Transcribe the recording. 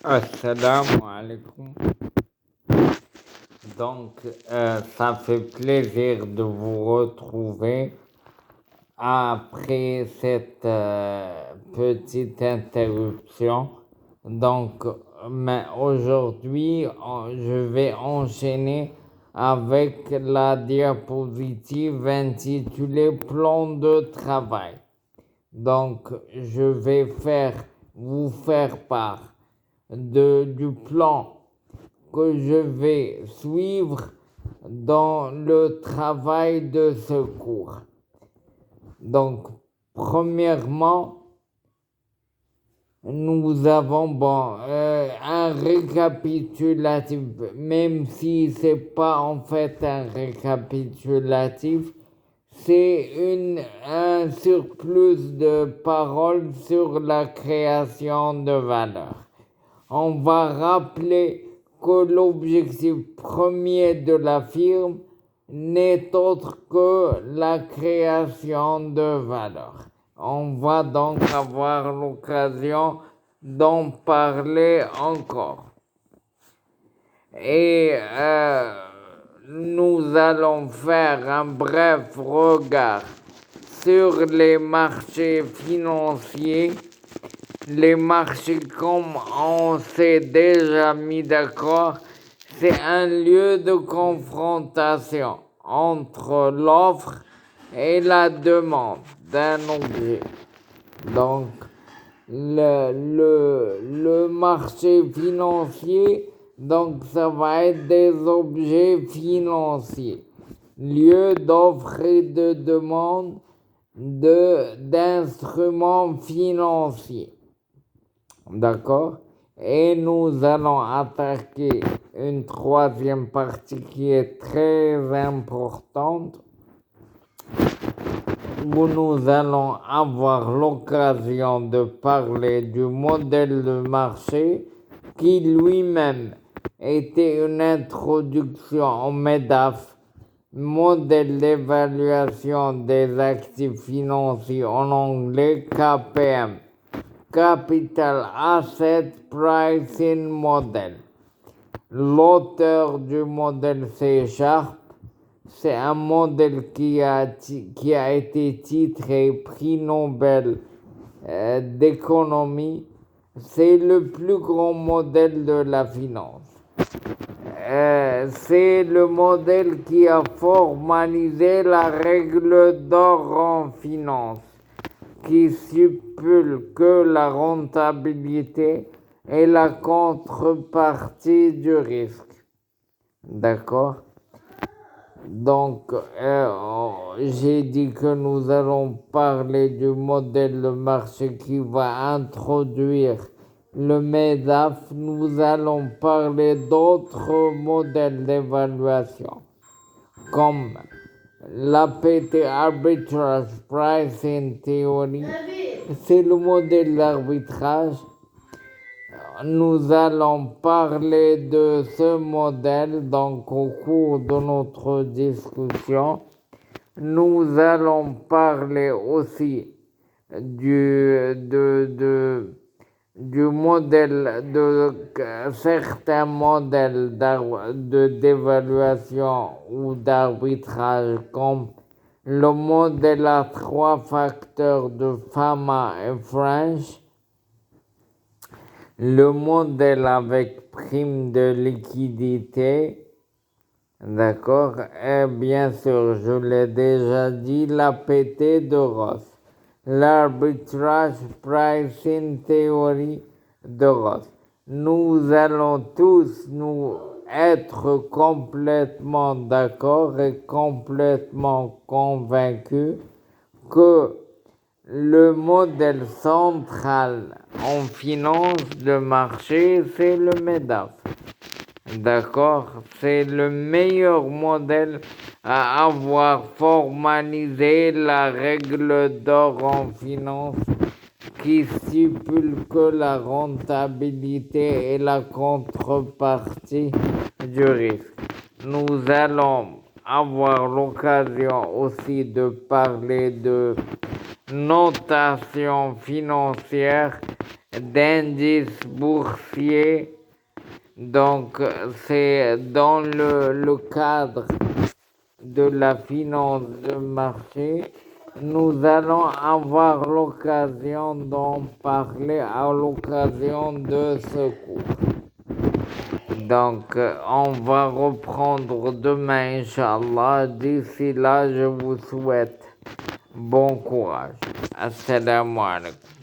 Assalamu alaikum. Donc, ça fait plaisir de vous retrouver après cette petite interruption. Donc, mais aujourd'hui, je vais enchaîner avec la diapositive intitulée Plan de travail. Donc, je vais vous faire part du plan que je vais suivre dans le travail de ce cours. Donc, premièrement, nous avons un récapitulatif, même si c'est pas en fait un récapitulatif, c'est un surplus de paroles sur la création de valeur. On va rappeler que l'objectif premier de la firme n'est autre que la création de valeur. On va donc avoir l'occasion d'en parler encore. Et nous allons faire un bref regard sur les marchés financiers. Les marchés, comme on s'est déjà mis d'accord, c'est un lieu de confrontation entre l'offre et la demande d'un objet. Donc, le marché financier, donc ça va être des objets financiers, lieu d'offre et de demande d'instruments financiers. D'accord? Et nous allons attaquer une troisième partie qui est très importante, où nous allons avoir l'occasion de parler du modèle de marché qui lui-même était une introduction au MEDAF, modèle d'évaluation des actifs financiers en anglais KPM. Capital Asset Pricing Model. L'auteur du modèle C#, c'est un modèle qui a été titré Prix Nobel d'économie. C'est le plus grand modèle de la finance. C'est le modèle qui a formalisé la règle d'or en finance, qui stipule que la rentabilité est la contrepartie du risque. D'accord? Donc, j'ai dit que nous allons parler du modèle de marché qui va introduire le MEDAF. Nous allons parler d'autres modèles d'évaluation, comme l'APT, Arbitrage Pricing Theory, c'est le modèle d'arbitrage. Nous allons parler de ce modèle donc au cours de notre discussion. Nous allons parler aussi du modèle, de certains modèles d'évaluation ou d'arbitrage, comme le modèle à 3 facteurs de Fama et French, le modèle avec prime de liquidité, d'accord, et bien sûr, je l'ai déjà dit, l'APT de Roth, l'Arbitrage Pricing Theory de Roth. Nous allons tous être complètement d'accord et complètement convaincus que le modèle central en finance de marché, c'est le MEDAF. D'accord? C'est le meilleur modèle à avoir formalisé la règle d'or en finance qui stipule que la rentabilité est la contrepartie du risque. Nous allons avoir l'occasion aussi de parler de notation financière d'indices boursiers. Donc, c'est dans le cadre de la finance de marché. Nous allons avoir l'occasion d'en parler à l'occasion de ce cours. Donc, on va reprendre demain, Inch'Allah. D'ici là, je vous souhaite bon courage. Assalamu alaikum.